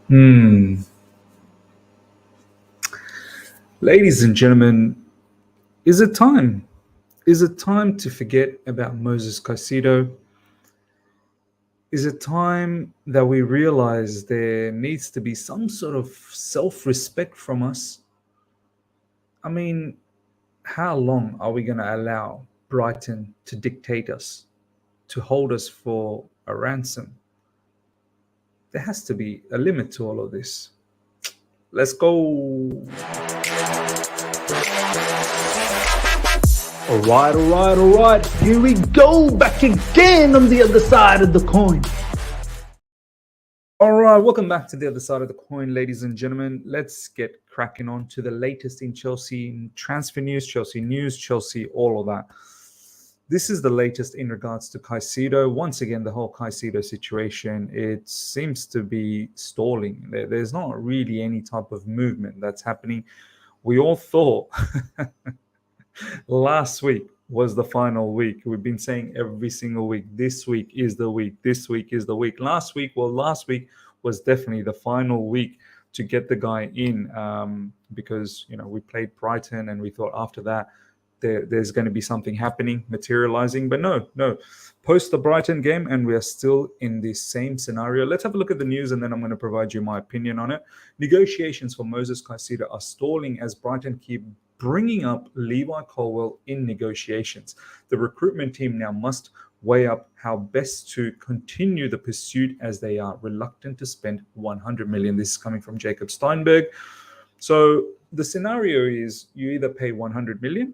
Hmm. Ladies and gentlemen, is it time? Is it time to forget about Moises Caicedo? Is it time that we realize there needs to be some sort of self respect from us? I mean, how long are we going to allow Brighton to dictate us, to hold us for a ransom? There has to be a limit to all of this. Let's go. All right. Here we go, back again on the other side of the coin. All right, welcome back to the other side of the coin, ladies and gentlemen. Let's get cracking on to the latest in Chelsea transfer news, Chelsea, all of that. This is the latest in regards to Caicedo. Once again, the whole Caicedo situation, it seems to be stalling. There's not really any type of movement that's happening. We all thought last week was the final week. We've been saying every single week, this week is the week, this week is the week. Last week was definitely the final week to get the guy in because, we played Brighton and we thought after that there's going to be something happening, materializing. But no. Post the Brighton game and we are still in the same scenario. Let's have a look at the news and then I'm going to provide you my opinion on it. Negotiations for Moises Caicedo are stalling as Brighton keep bringing up Levi Colwill in negotiations. The recruitment team now must weigh up how best to continue the pursuit as they are reluctant to spend 100 million. This is coming from Jacob Steinberg. So the scenario is you either pay 100 million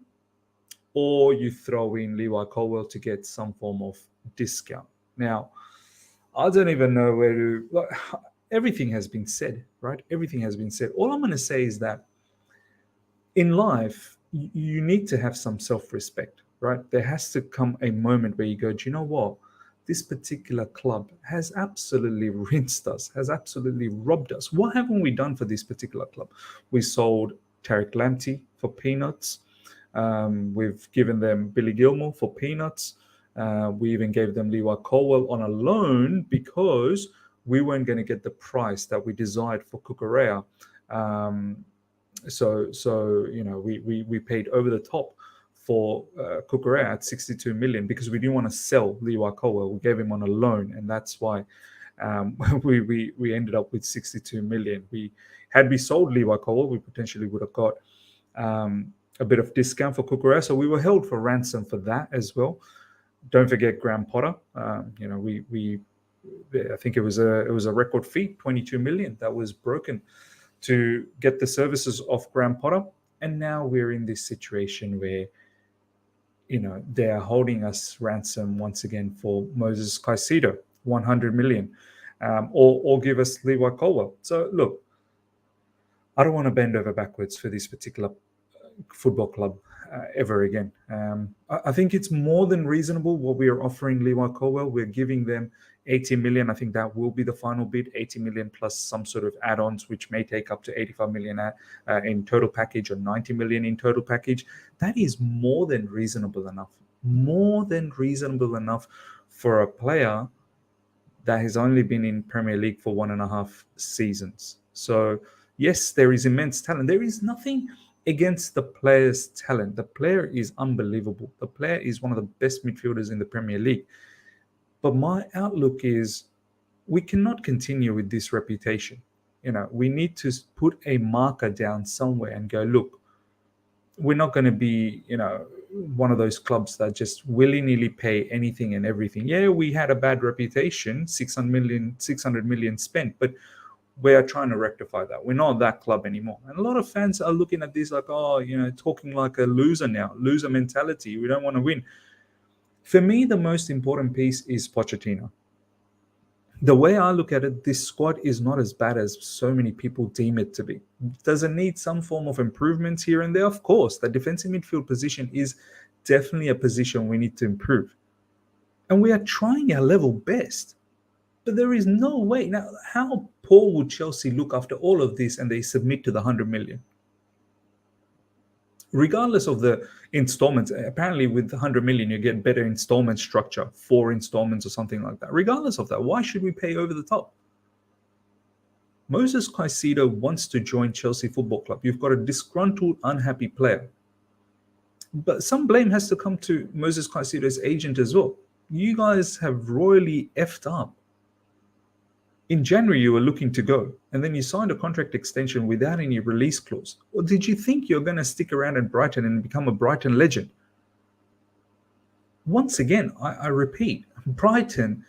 or you throw in Levi Colwill to get some form of discount. Now, I don't even know where to... everything has been said, right? Everything has been said. All I'm going to say is that in life, you need to have some self-respect, right? There has to come a moment where you go, do you know what? This particular club has absolutely rinsed us, has absolutely robbed us. What haven't we done for this particular club? We sold Tariq Lamptey for peanuts. We've given them Billy Gilmore for peanuts. We even gave them Levi Colwill on a loan because we weren't going to get the price that we desired for Cucurella. So we paid over the top for Cucurella at 62 million because we didn't want to sell Levi Colwill. We gave him on a loan, and that's why we ended up with 62 million. Had we sold Levi Colwill, we potentially would have got a bit of discount for Cucurella. So we were held for ransom for that as well. Don't forget Graham Potter. I think it was a record fee, 22 million that was broken to get the services of Graham Potter. And now we're in this situation where, they are holding us ransom once again for Moises Caicedo, 100 million, or give us Levi Colwill. So look, I don't want to bend over backwards for this particular football club ever again. I think it's more than reasonable what we are offering Levi Colwill. We're giving them 80 million. I think that will be the final bid, 80 million plus some sort of add-ons, which may take up to 85 million in total package or 90 million in total package. That is more than reasonable enough. More than reasonable enough for a player that has only been in Premier League for 1.5 seasons. So yes, there is immense talent. There is nothing against the player's talent. The player is unbelievable. The player is one of the best midfielders in the Premier League. But my outlook is we cannot continue with this reputation. We need to put a marker down somewhere and go, look, we're not going to be, one of those clubs that just willy-nilly pay anything and everything. Yeah, we had a bad reputation, 600 million spent, but we are trying to rectify that. We're not that club anymore. And a lot of fans are looking at this like, talking like a loser now, loser mentality. We don't want to win. For me, the most important piece is Pochettino. The way I look at it, this squad is not as bad as so many people deem it to be. Does it need some form of improvements here and there? Of course, the defensive midfield position is definitely a position we need to improve. And we are trying our level best. But there is no way. Now, how poor would Chelsea look after all of this and they submit to the 100 million? Regardless of the installments, apparently with 100 million, you get better installment structure, 4 installments or something like that. Regardless of that, why should we pay over the top? Moises Caicedo wants to join Chelsea Football Club. You've got a disgruntled, unhappy player. But some blame has to come to Moises Caicedo's agent as well. You guys have royally effed up. In January, you were looking to go, and then you signed a contract extension without any release clause. Or did you think you're going to stick around at Brighton and become a Brighton legend? Once again, I repeat, Brighton,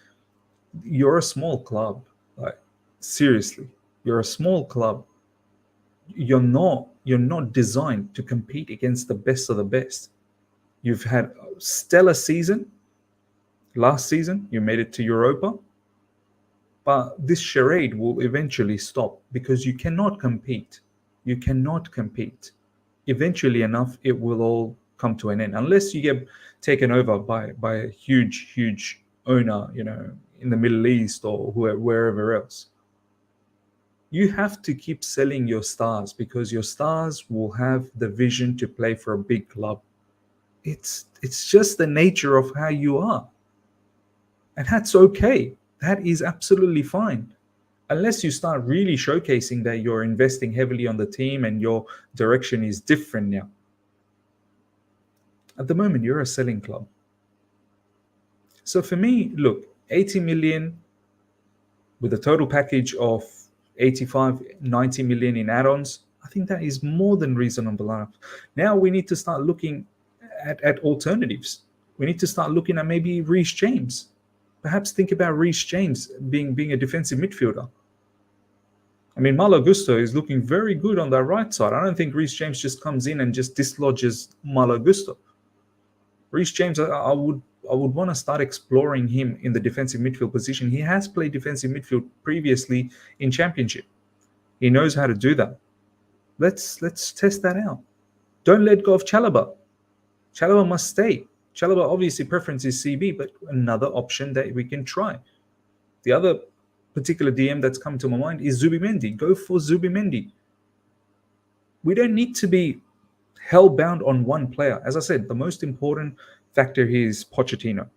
you're a small club. Like, seriously, you're a small club. You're not designed to compete against the best of the best. You've had a stellar season. Last season, you made it to Europa. But this charade will eventually stop because you cannot compete. You cannot compete. Eventually enough, it will all come to an end. Unless you get taken over by a huge owner, in the Middle East or wherever else. You have to keep selling your stars because your stars will have the vision to play for a big club. It's just the nature of how you are. And that's okay. That is absolutely fine. Unless you start really showcasing that you're investing heavily on the team and your direction is different now. At the moment, you're a selling club. So for me, look, 80 million with a total package of 85, 90 million in add-ons, I think that is more than reasonable enough. Now we need to start looking at alternatives. We need to start looking at maybe Reece James. Perhaps think about Reece James being a defensive midfielder. I mean, Malo Gusto is looking very good on that right side. I don't think Reece James just comes in and just dislodges Malo Gusto. Reece James, I would want to start exploring him in the defensive midfield position. He has played defensive midfield previously in Championship. He knows how to do that. Let's test that out. Don't let go of Chalobah. Chalobah must stay. Chalobah, obviously, preference is CB, but another option that we can try. The other particular DM that's come to my mind is Zubimendi. Go for Zubimendi. We don't need to be hell-bound on one player. As I said, the most important factor here is Pochettino.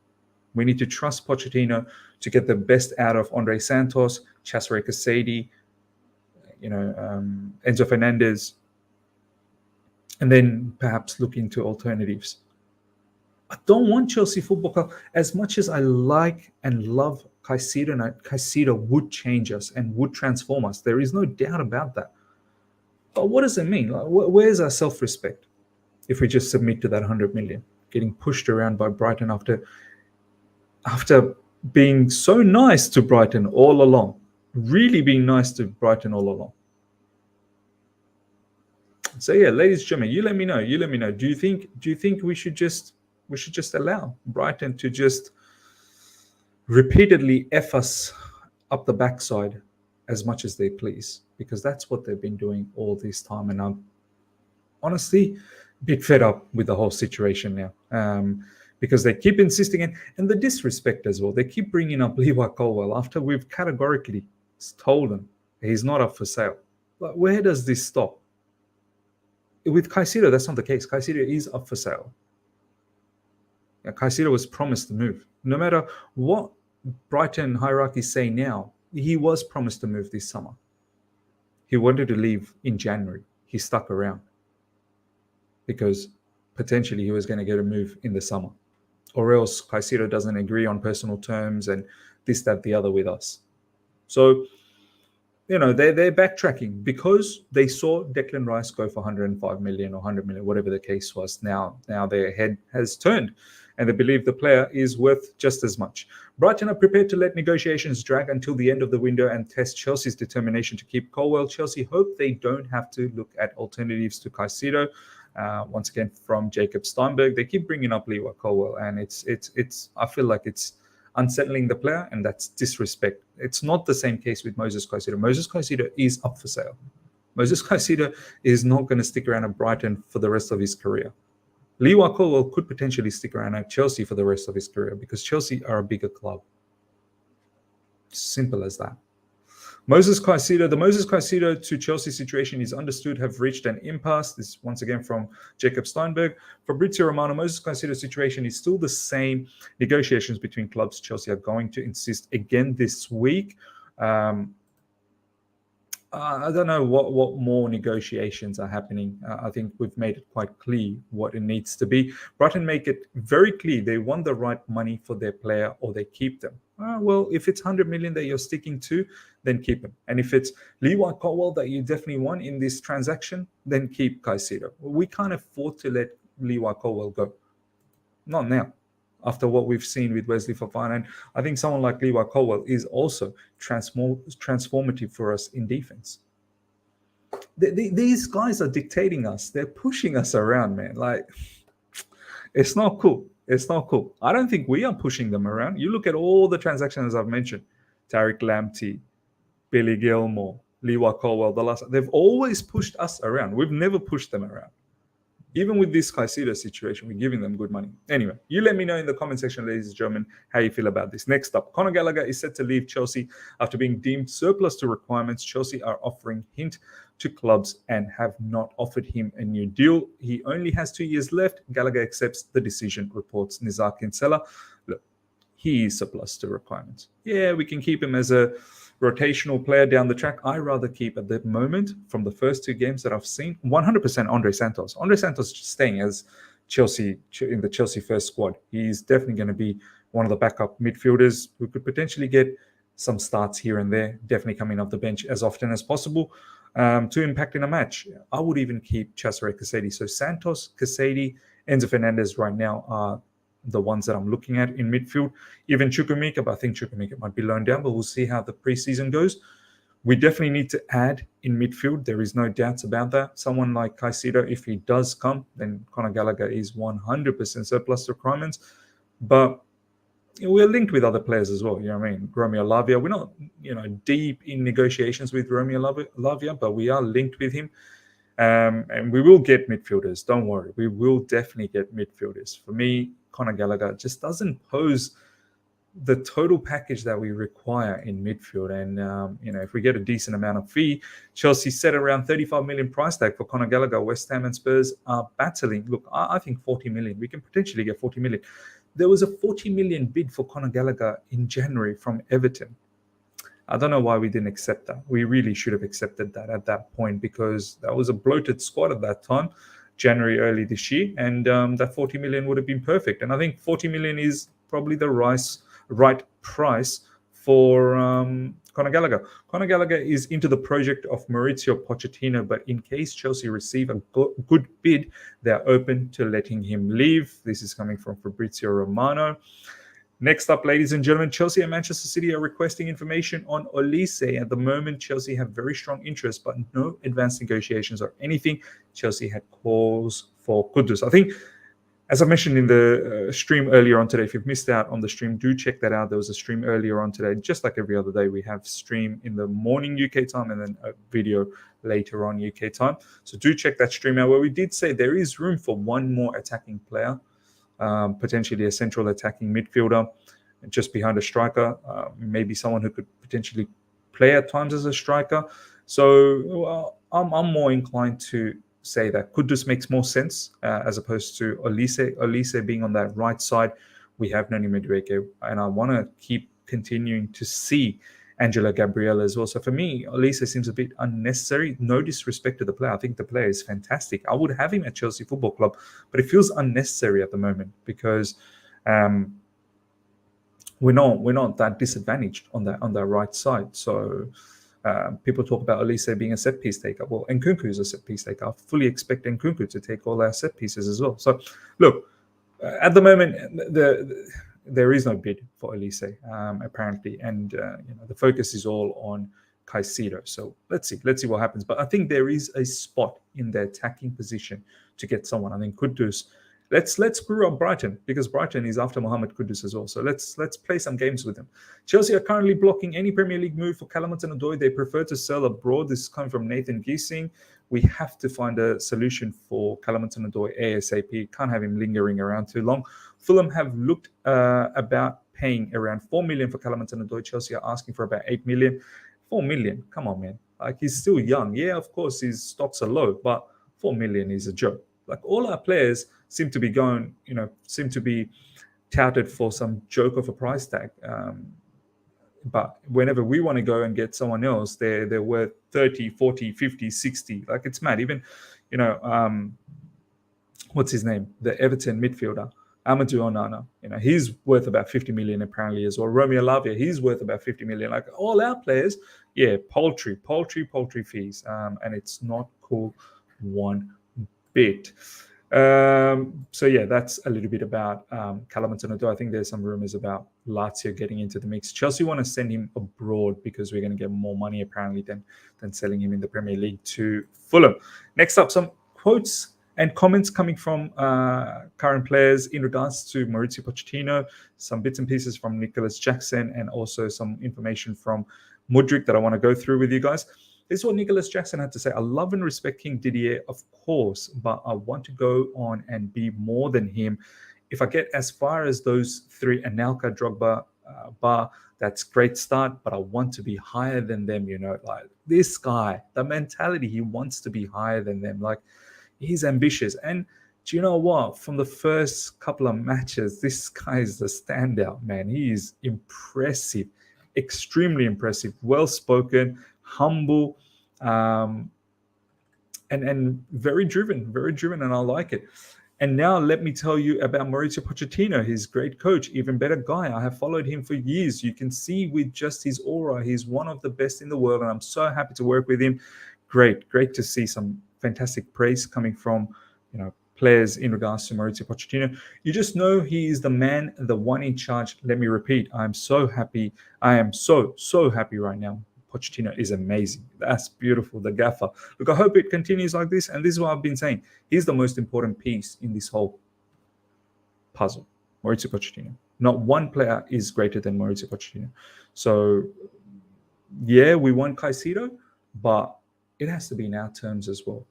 We need to trust Pochettino to get the best out of Andre Santos, Cesare Casedi, Enzo Fernandez, and then perhaps look into alternatives. I don't want Chelsea Football Club. As much as I like and love Caicedo, and Caicedo would change us and would transform us. There is no doubt about that. But what does it mean? Where's our self-respect if we just submit to that 100 million? Getting pushed around by Brighton after being so nice to Brighton all along. Really being nice to Brighton all along. So yeah, ladies and gentlemen, you let me know. Do you think we should just allow Brighton to just repeatedly F us up the backside as much as they please? Because that's what they've been doing all this time. And I'm honestly a bit fed up with the whole situation now. Because they keep insisting, and the disrespect as well. They keep bringing up Levi Colwill after we've categorically told them he's not up for sale. But where does this stop? With Caicedo, that's not the case. Caicedo is up for sale. Caicedo was promised to move. No matter what Brighton hierarchy say now, he was promised to move this summer. He wanted to leave in January. He stuck around because potentially he was going to get a move in the summer, or else Caicedo doesn't agree on personal terms and this, that, the other with us. So, they're backtracking because they saw Declan Rice go for 105 million or 100 million, whatever the case was. Now their head has turned and they believe the player is worth just as much. Brighton are prepared to let negotiations drag until the end of the window and test Chelsea's determination to keep Colwill. Chelsea hope they don't have to look at alternatives to Caicedo. Once again, from Jacob Steinberg, they keep bringing up Levi Colwill, and it's. I feel like it's unsettling the player, and that's disrespect. It's not the same case with Moises Caicedo. Moises Caicedo is up for sale. Moises Caicedo is not going to stick around at Brighton for the rest of his career. Levi Colwill could potentially stick around at Chelsea for the rest of his career because Chelsea are a bigger club. Simple as that. The Moises Caicedo to Chelsea situation is understood have reached an impasse. This once again from Jacob Steinberg. Fabrizio Romano, Moises Caicedo situation is still the same. Negotiations between clubs. Chelsea are going to insist again this week. I don't know what more negotiations are happening. I think we've made it quite clear what it needs to be. Brighton make it very clear they want the right money for their player or they keep them. Well, if it's 100 million that you're sticking to, then keep him. And if it's Levi Colwill that you definitely want in this transaction, then keep Caicedo. We can't afford to let Levi Colwill go. Not now. After what we've seen with Wesley Fofana, and I think someone like Levi Colwill is also transformative for us in defense. These guys are dictating us. They're pushing us around, man. Like, it's not cool. It's not cool. I don't think we are pushing them around. You look at all the transactions I've mentioned: Tariq Lamptey, Billy Gilmore, Levi Colwill. They've always pushed us around. We've never pushed them around. Even with this Caicedo situation, we're giving them good money. Anyway, you let me know in the comment section, ladies and gentlemen, how you feel about this. Next up, Conor Gallagher is set to leave Chelsea after being deemed surplus to requirements. Chelsea are offering hint to clubs and have not offered him a new deal. He only has 2 years left. Gallagher accepts the decision, reports Nizar Kinsella. Look, he is surplus to requirements. Yeah, we can keep him as a rotational player down the track. I rather keep at the moment, from the first 2 games that I've seen, 100% Andre Santos. Andre Santos staying as Chelsea in the Chelsea first squad. He's definitely going to be one of the backup midfielders who could potentially get some starts here and there, definitely coming off the bench as often as possible to impact in a match. I would even keep Cesare Casedi. So Santos, Casedi, Enzo Fernandez right now are the ones that I'm looking at in midfield. Even Chukwuemeka, but I think Chukwuemeka might be loaned down, but we'll see how the preseason goes. We definitely need to add in midfield. There is no doubts about that. Someone like Caicedo, if he does come, then Conor Gallagher is 100% surplus requirements. But we're linked with other players as well. You know what I mean? Romeo Lavia. We're not, deep in negotiations with Romeo Lavia, but we are linked with him. And we will get midfielders. Don't worry. We will definitely get midfielders. For me, Conor Gallagher just doesn't pose the total package that we require in midfield. And, if we get a decent amount of fee, Chelsea set around 35 million price tag for Conor Gallagher. West Ham and Spurs are battling. Look, I think 40 million. We can potentially get 40 million. There was a 40 million bid for Conor Gallagher in January from Everton. I don't know why we didn't accept that. We really should have accepted that at that point, because that was a bloated squad at that time, January early this year, and that 40 million would have been perfect. And I think 40 million is probably the right price for Conor Gallagher. Conor Gallagher is into the project of Maurizio Pochettino, but in case Chelsea receive a good bid, they're open to letting him leave. This is coming from Fabrizio Romano. Next up, ladies and gentlemen, Chelsea and Manchester City are requesting information on Olise. At the moment, Chelsea have very strong interest, but no advanced negotiations or anything. Chelsea had calls for Kudus. I think, as I mentioned in the stream earlier on today, if you've missed out on the stream, do check that out. There was a stream earlier on today. Just like every other day, we have stream in the morning UK time and then a video later on UK time. So do check that stream out, where we did say there is room for one more attacking player. Potentially a central attacking midfielder just behind a striker, maybe someone who could potentially play at times as a striker. So I'm more inclined to say that Kudus makes more sense as opposed to Olise. Olise being on that right side, we have Noni Madueke, and I want to keep continuing to see Angela Gabriel as well. So for me, Olise seems a bit unnecessary. No disrespect to the player. I think the player is fantastic. I would have him at Chelsea Football Club, but it feels unnecessary at the moment because we're not that disadvantaged on that right side. So people talk about Olise being a set piece taker. Well, Nkunku is a set piece taker. I fully expect Nkunku to take all our set pieces as well. So look, at the moment, there is no bid for Olise, apparently, and the focus is all on Caicedo. So let's see what happens. But I think there is a spot in the attacking position to get someone. I think Kudus. Let's screw up Brighton, because Brighton is after Mohamed Kudus as well. So let's play some games with them. Chelsea are currently blocking any Premier League move for Callum Hudson-Odoi. They prefer to sell abroad. This is coming from Nathan Giesing. We have to find a solution for Callum Hudson-Odoi ASAP. Can't have him lingering around too long. Fulham have looked about paying around 4 million for Callum Hudson-Odoi. Chelsea are asking for about 8 million. 4 million, come on, man. Like, he's still young. Yeah, of course, his stocks are low, but 4 million is a joke. Like, all our players seem to be touted for some joke of a price tag. But whenever we want to go and get someone else, they're worth 30, 40, 50, 60. Like, it's mad. Even, what's his name? The Everton midfielder, Amadou Onana. He's worth about 50 million apparently as well. Romeo Lavia, he's worth about 50 million. Like, all our players, paltry fees. And it's not cool one bit. That's a little bit about Callum Hudson-Odoi. I think there's some rumors about Lazio getting into the mix. Chelsea want to send him abroad because we're going to get more money apparently than selling him in the Premier League to Fulham. Next up, some quotes and comments coming from current players in regards to Mauricio Pochettino, some bits and pieces from Nicholas Jackson, and also some information from Mudryk that I want to go through with you guys. This is what Nicholas Jackson had to say. I love and respect King Didier, of course, but I want to go on and be more than him. If I get as far as those three, Anelka, Drogba, Bar, that's great start, but I want to be higher than them, like this guy, the mentality, he wants to be higher than them. Like, he's ambitious. And do you know what? From the first couple of matches, this guy is the standout, man. He is impressive, extremely impressive, well-spoken, humble, and very driven, and I like it. And now let me tell you about Mauricio Pochettino, his great coach, even better guy. I have followed him for years. You can see with just his aura, he's one of the best in the world, and I'm so happy to work with him. Great to see some fantastic praise coming from players in regards to Mauricio Pochettino. You just know he is the man, the one in charge. Let me repeat, I'm so happy. I am so happy right now. Pochettino is amazing. That's beautiful. The gaffer. Look, I hope it continues like this. And this is what I've been saying. He's the most important piece in this whole puzzle. Mauricio Pochettino. Not one player is greater than Mauricio Pochettino. So, we want Caicedo, but it has to be in our terms as well.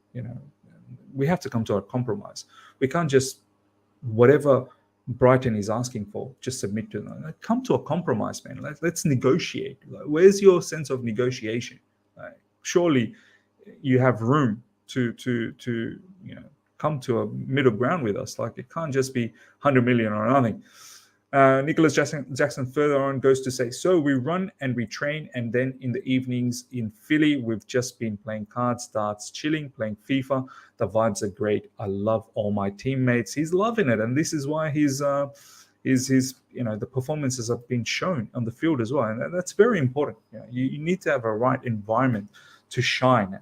We have to come to a compromise. We can't just, whatever Brighton is asking for, just submit to them. Come to a compromise, man. Let's negotiate. Where's your sense of negotiation? Surely you have room to come to a middle ground with us. Like, it can't just be 100 million or nothing. Nicholas Jackson further on goes to say, so we run and we train, and then in the evenings in Philly, we've just been playing cards, darts, chilling, playing FIFA. The vibes are great. I love all my teammates. He's loving it, and this is why his the performances have been shown on the field as well, and that's very important. You need to have a right environment to shine.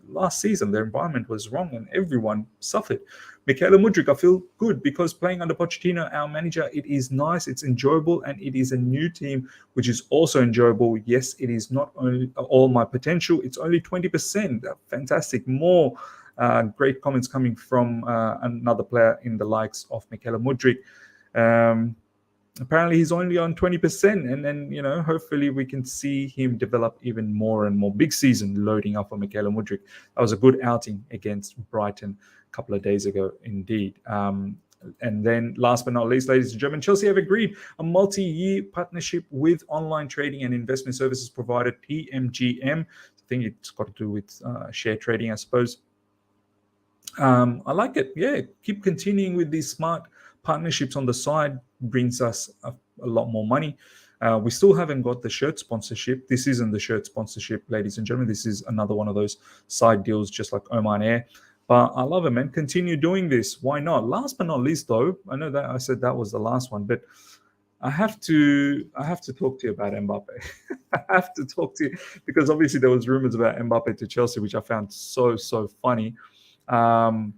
Last season, the environment was wrong, and everyone suffered. Michaela Mudryk, I feel good because playing under Pochettino, our manager, it is nice, it's enjoyable, and it is a new team, which is also enjoyable. Yes, it is not only all my potential, it's only 20%. Fantastic. More great comments coming from another player in the likes of Michaela Mudryk. Apparently he's only on 20%, and then hopefully we can see him develop even more and more. Big season loading up for Michaela Mudryk. That was a good outing against Brighton a couple of days ago indeed. And then last but not least, ladies and gentlemen, Chelsea have agreed a multi-year partnership with online trading and investment services provider PMGM. I think it's got to do with share trading, I suppose. I like it. Keep continuing with these smart partnerships on the side. Brings us a lot more money. We still haven't got the shirt sponsorship. This isn't the shirt sponsorship, ladies and gentlemen. This is another one of those side deals, just like Oman Air. But I love it, man. Continue doing this. Why not? Last but not least, though, I know that I said that was the last one, but I have to talk to you about Mbappe. I have to talk to you because obviously there was rumors about Mbappe to Chelsea, which I found so funny. Kylian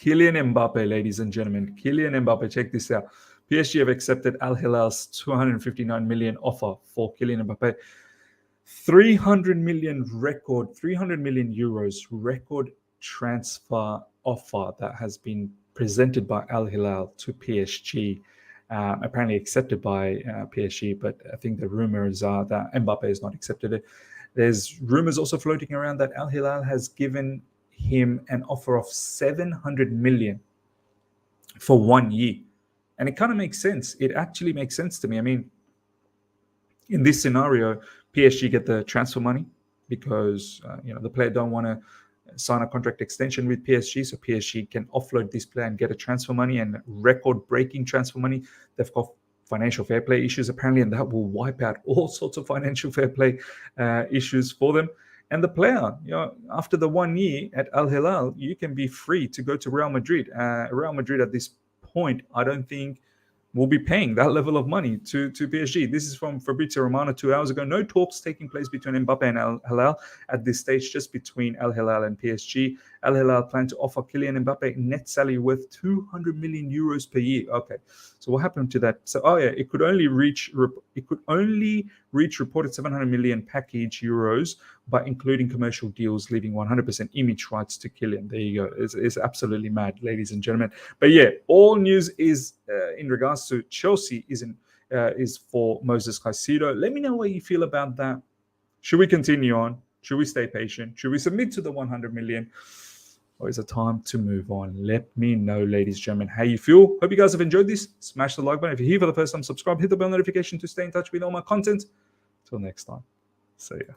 Mbappe, ladies and gentlemen. Kylian Mbappe, check this out. PSG have accepted Al Hilal's 259 million offer for Kylian Mbappe. 300 million euros record transfer offer that has been presented by Al Hilal to PSG. Apparently accepted by PSG, but I think the rumors are that Mbappe has not accepted it. There's rumors also floating around that Al Hilal has given him an offer of 700 million for 1 year. And it kind of makes sense. It actually makes sense to me. I mean, in this scenario, PSG get the transfer money because the player don't want to sign a contract extension with PSG, so PSG can offload this player and get a transfer money and record-breaking transfer money. They've got financial fair play issues apparently, and that will wipe out all sorts of financial fair play issues for them. And the player, after the 1 year at Al Hilal, you can be free to go to Real Madrid. Real Madrid at this point, I don't think will be paying that level of money to PSG. This is from Fabrizio Romano 2 hours ago. No talks taking place between Mbappe and Al Hilal at this stage, just between Al Hilal and PSG. Al Hilal plan to offer Kylian Mbappe net salary worth 200 million euros per year. Okay, so what happened to that? So, it could only reach reported 700 million package euros by including commercial deals, leaving 100% image rights to Kylian. There you go. It's absolutely mad, ladies and gentlemen. But yeah, all news is in regards to Chelsea is for Moises Caicedo. Let me know what you feel about that. Should we continue on? Should we stay patient? Should we submit to the 100 million? Or is it time to move on? Let me know, ladies and gentlemen, how you feel. Hope you guys have enjoyed this. Smash the like button. If you're here for the first time, subscribe, hit the bell notification to stay in touch with all my content. Till next time. See ya.